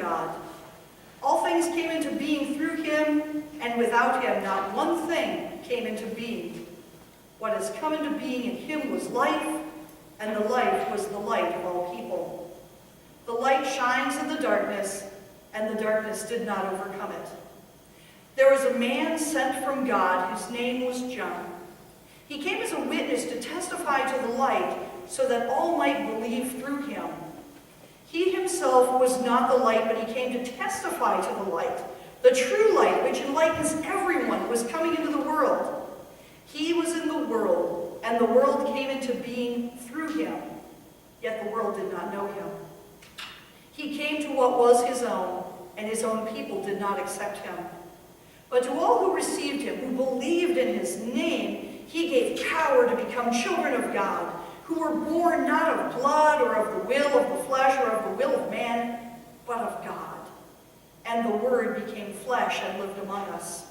God. All things came into being through him, and without him not one thing came into being. What has come into being in him was life, and the life was the light of all people. The light shines in the darkness, and the darkness did not overcome it. There was a man sent from God whose name was John. He came as a witness to testify to the light, so that all might believe through him. He himself was not the light, but he came to testify to the light. The true light, which enlightens everyone, was coming into the world. He was in the world, and the world came into being through him, yet the world did not know him. He came to what was his own, and his own people did not accept him. But to all who received him, who believed in his name, he gave power to become children of God, who were born not of blood or of the will of the flesh or of the will of man, but of God. And the Word became flesh and lived among us.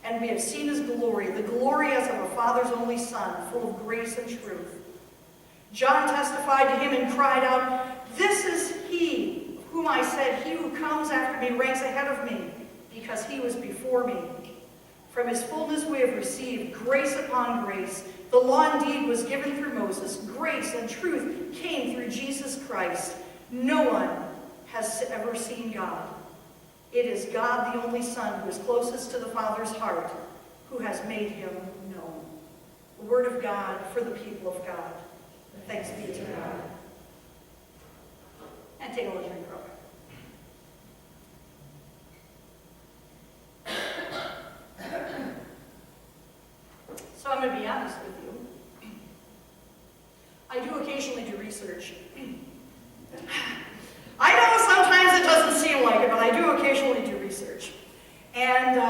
And we have seen his glory, the glory as of a Father's only Son, full of grace and truth. John testified to him and cried out, "This is he, whom I said, he who comes after me ranks ahead of me, because he was before me." From his fullness we have received grace upon grace. The law indeed was given through Moses. Grace and truth came through Jesus Christ. No one has ever seen God. It is God, the only Son, who is closest to the Father's heart, who has made him known. The word of God for the people of God. Thanks be to God. And take a little drink real quick. So I'm going to be honest with you. I do occasionally do research. I know sometimes it doesn't seem like it, but I do occasionally do research. And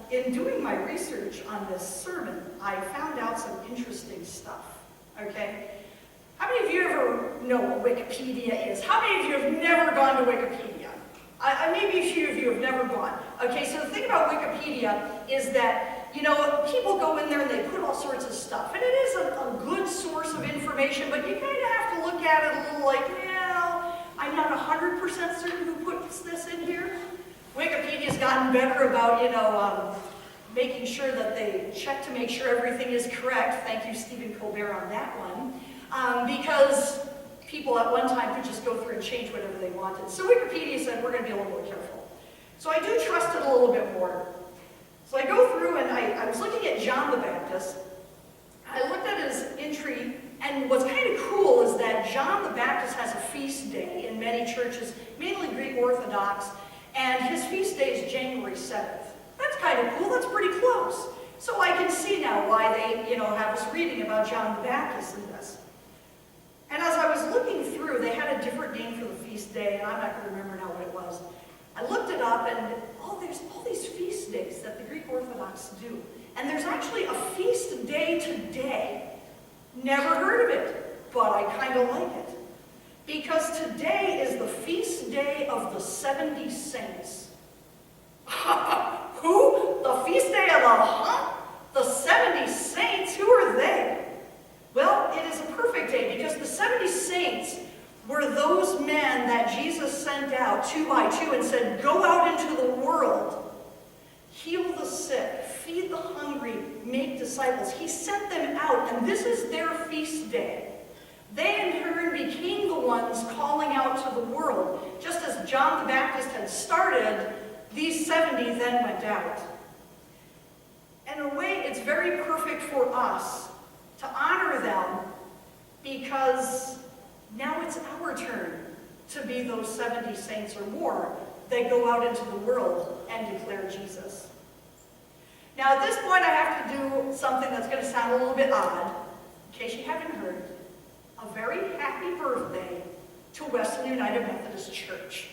in doing my research on this sermon, I found out some interesting stuff, okay? How many of you ever know what Wikipedia is? How many of you have never gone to Wikipedia? Maybe a few of you have never gone. Okay, so the thing about Wikipedia is that, you know, people go in there and they put all sorts of stuff. And it is a good source of information, but you kind of have to look at it a little like, well, I'm not 100% certain who puts this in here. Wikipedia's gotten better about, you know, making sure that they check to make sure everything is correct. Thank you, Stephen Colbert, on that one. Because people at one time could just go through and change whatever they wanted. So Wikipedia said, we're going to be a little more careful. So I do trust it a little bit more. So I go through and I was looking at John the Baptist. I looked at his entry, and what's kind of cool is that John the Baptist has a feast day in many churches, mainly Greek Orthodox, and his feast day is January 7th. That's kind of cool. That's pretty close. So I can see now why they, you know, have us reading about John the Baptist in this. And as I was looking through, they had a different name for the feast day, and I'm not going to remember now what it was. I looked it up, and there's all these feast days that the Greek Orthodox do. And there's actually a feast day today. Never heard of it, but I kind of like it. Because today is the feast day of the 70 saints. Who? The feast day of the 70 saints? Who are they? Well, it is a perfect day because the 70 saints were those men that Jesus sent out 2 by 2 and said, go out into the world, heal the sick, feed the hungry, make disciples. He sent them out, and this is their feast day. They in turn became the ones calling out to the world. Just as John the Baptist had started, these 70 then went out. In a way, it's very perfect for us to honor them because now it's our turn to be those 70 saints or more that go out into the world and declare Jesus. Now at this point I have to do something that's going to sound a little bit odd, in case you haven't heard. A very happy birthday to Wesley United Methodist Church.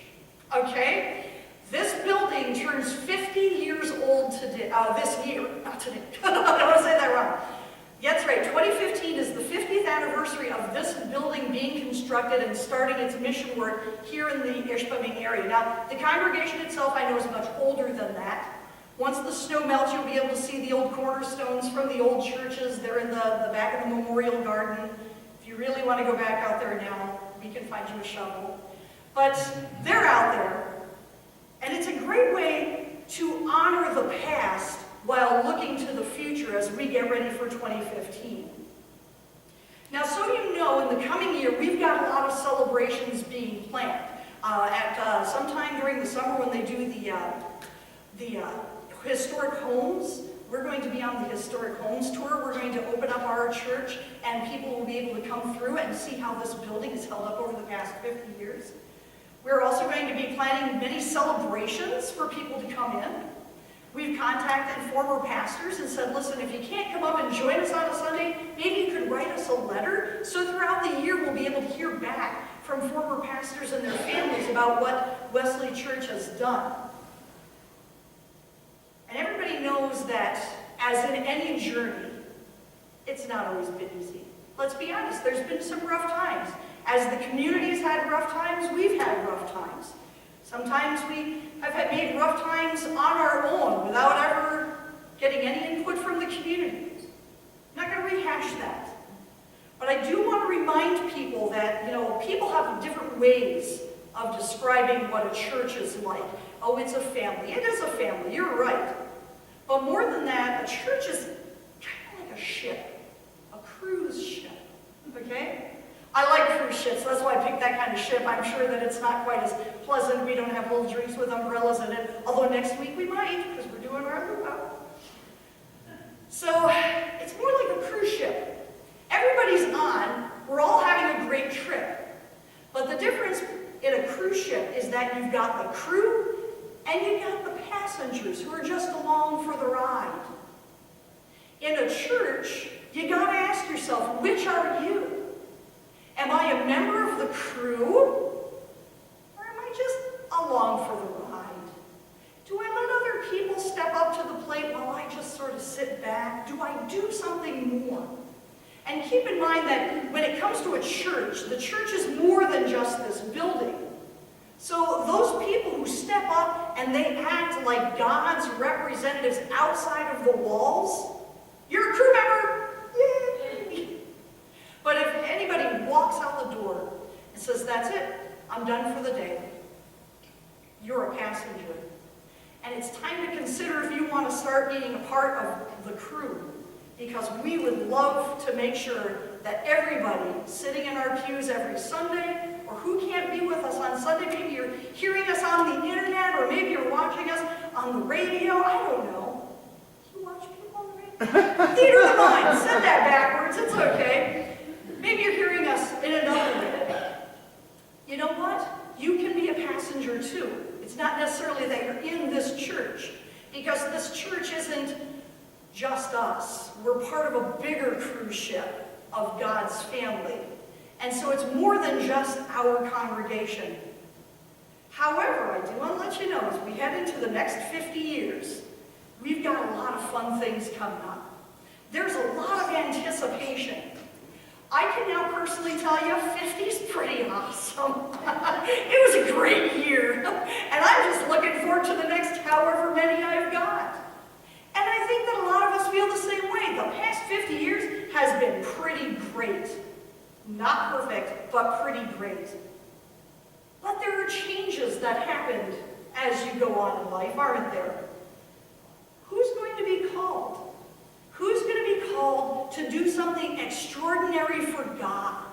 Okay? This building turns 50 years old today, this year, not today. I don't want to say that wrong. That's right, 2015 is the 50th anniversary of this building being constructed and starting its mission work here in the Ishpeming area. Now, the congregation itself I know is much older than that. Once the snow melts, you'll be able to see the old cornerstones from the old churches. They're in the back of the memorial garden. If you really want to go back out there now, we can find you a shovel. But they're out there. great way to honor the past while looking to the future as we get ready for 2015. Now, so you know, in the coming year, we've got a lot of celebrations being planned. Sometime during the summer when they do the historic homes, we're going to be on the historic homes tour. We're going to open up our church, and people will be able to come through and see how this building has held up over the past 50 years. We're also going to be planning many celebrations for people to come in. We've contacted former pastors and said, listen, if you can't come up and join us on a Sunday, maybe you could write us a letter. So throughout the year, we'll be able to hear back from former pastors and their families about what Wesley Church has done. And everybody knows that, as in any journey, it's not always been easy. Let's be honest, there's been some rough times. As the community's had rough times, we've had rough times. Sometimes we have made rough times on our own without ever getting any input from the community. I'm not going to rehash that. But I do want to remind people that, people have different ways of describing what a church is like. Oh, it's a family. It is a family. You're right. But more than that, a church is kind of like a ship, a cruise ship. Okay? I like cruise ships. That's why I picked that kind of ship. I'm sure that it's not quite as pleasant. We don't have little drinks with umbrellas in it. Although next week we might, because we're doing our luau. So it's more like a cruise ship. Everybody's on. We're all having a great trip. But the difference in a cruise ship is that you've got the crew and you've got the passengers who are just along for the ride. In a church, you got to ask yourself, which are you? Am I a member of the crew, or am I just along for the ride? Do I let other people step up to the plate while I just sort of sit back? Do I do something more? And keep in mind that when it comes to a church, the church is more than just this building. So those people who step up and they act like God's representatives outside of the walls, you're a crew member. Yay! But if anybody walks out the door and says, that's it, I'm done for the day, you're a passenger. And it's time to consider if you want to start being a part of the crew, because we would love to make sure that everybody sitting in our pews every Sunday, or who can't be with us on Sunday, maybe you're hearing us on the internet, or maybe you're watching us on the radio, I don't know. You watch people on the radio? Theater of the mind, said that backwards, it's okay. Maybe you're hearing us in another way. You know what? You can be a passenger too. It's not necessarily that you're in this church, because this church isn't just us. We're part of a bigger cruise ship of God's family. And so it's more than just our congregation. However, I do want to let you know, as we head into the next 50 years, we've got a lot of fun things coming up. There's a lot of anticipation. I can now personally tell you, 50's pretty awesome. It was a great year. And I'm just looking forward to the next however many I've got. And I think that a lot of us feel the same way. The past 50 years has been pretty great. Not perfect, but pretty great. But there are changes that happened as you go on in life, aren't there? Who's going to be called? Who's going to be called to do something extraordinary for God?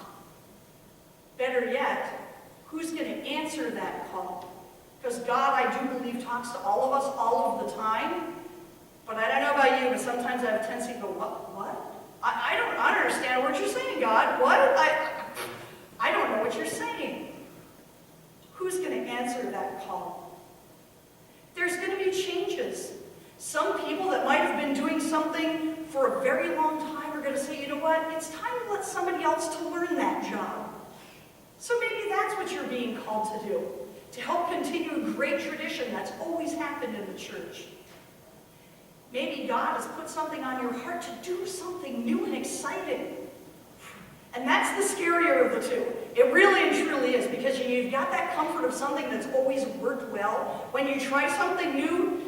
Better yet, who's going to answer that call? Because God, I do believe, talks to all of us all of the time. But I don't know about you, but sometimes I have a tendency to go, what? I don't understand what you're saying, God. What? I don't know what you're saying. Who's going to answer that call? There's going to be changes. Some people that might have been doing something for a very long time are going to say, you know what, it's time to let somebody else to learn that job. So maybe that's what you're being called to do, to help continue a great tradition that's always happened in the church. Maybe God has put something on your heart to do something new and exciting. And that's the scarier of the two. It really and truly is, because you've got that comfort of something that's always worked well. When you try something new,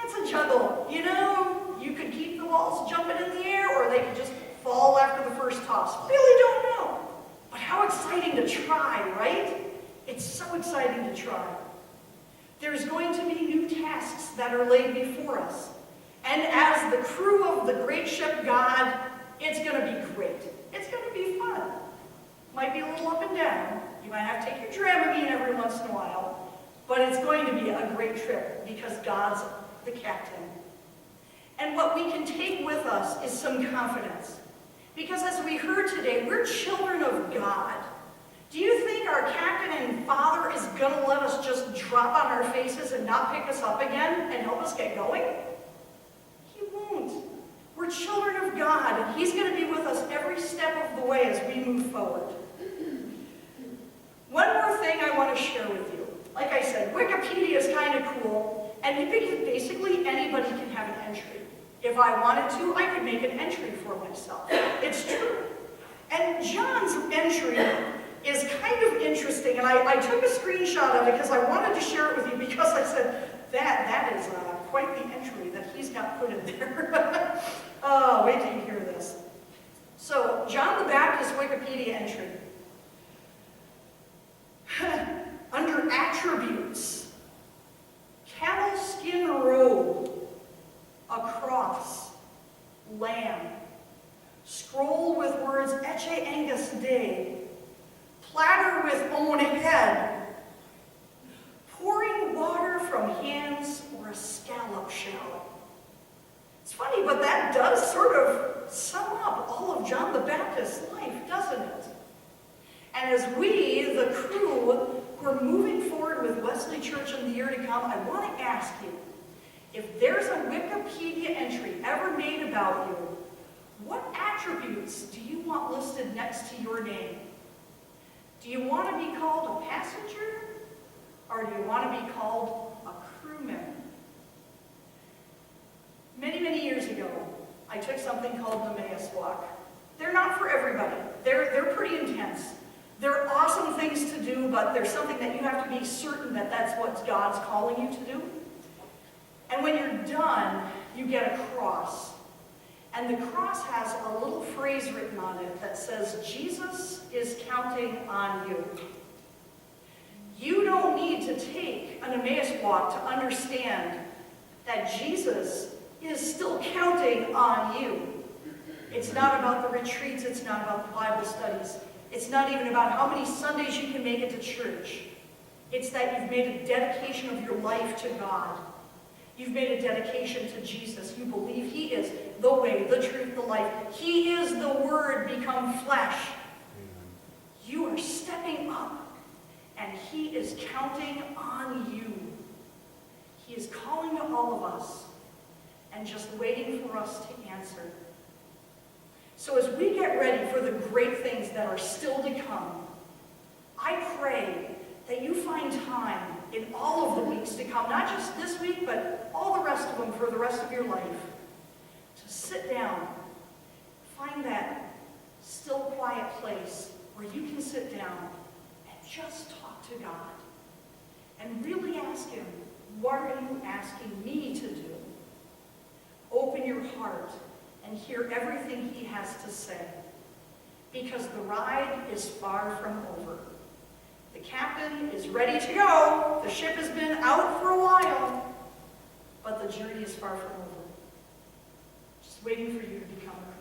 it's a juggle. You could keep the balls jumping in the air, or they could just fall after the first toss. Really don't know. But how exciting to try, right? It's so exciting to try. There's going to be new tasks that are laid before us. And as the crew of the great ship God, it's going to be great. It's going to be fun. Might be a little up and down. You might have to take your Dramamine every once in a while. But it's going to be a great trip because God's the captain. And what we can take with us is some confidence. Because as we heard today, we're children of God. Do you think our captain and father is going to let us just drop on our faces and not pick us up again and help us get going? He won't. We're children of God, and he's going to be with us every step of the way as we move forward. One more thing I want to share with you. Like I said, Wikipedia is kind of cool, and basically anybody can have an entry. If I wanted to, I could make an entry for myself. It's true. And John's entry is kind of interesting, and I took a screenshot of it because I wanted to share it with you because I said, that is quite the entry that he's got put in there. Oh, wait till you hear this. So, John the Baptist Wikipedia entry. Under attributes, camel skin robe, a cross, lamb, scroll with words Ecce Angus Dei, platter with own head, pouring water from hands or a scallop shell. It's funny, but that does sort of sum up all of John the Baptist's life, doesn't it? And as we, the crew, who are moving forward with Wesley Church in the year to come, I want to ask you, if there's a Wikipedia entry ever made about you, what attributes do you want listed next to your name? Do you want to be called a passenger, or do you want to be called a crewman? Many, many years ago, I took something called the Emmaus Walk. They're not for everybody. They're pretty intense. They're awesome things to do, but there's something that you have to be certain that that's what God's calling you to do. And when you're done, you get a cross. And the cross has a little phrase written on it that says, Jesus is counting on you. You don't need to take an Emmaus walk to understand that Jesus is still counting on you. It's not about the retreats, it's not about the Bible studies. It's not even about how many Sundays you can make it to church. It's that you've made a dedication of your life to God. You've made a dedication to Jesus. You believe he is the way, the truth, the life. He is the Word become flesh. You are stepping up, and he is counting on you. He is calling to all of us and just waiting for us to answer. So as we get ready for the great things that are still to come, I pray that you find time in all of the weeks to come, not just this week, but all the rest of them for the rest of your life, to sit down, find that still quiet place where you can sit down and just talk to God and really ask him, what are you asking me to do? Open your heart and hear everything he has to say, because the ride is far from over. The captain is ready to go. The ship has been out for a while, but the journey is far from over. Just waiting for you to become a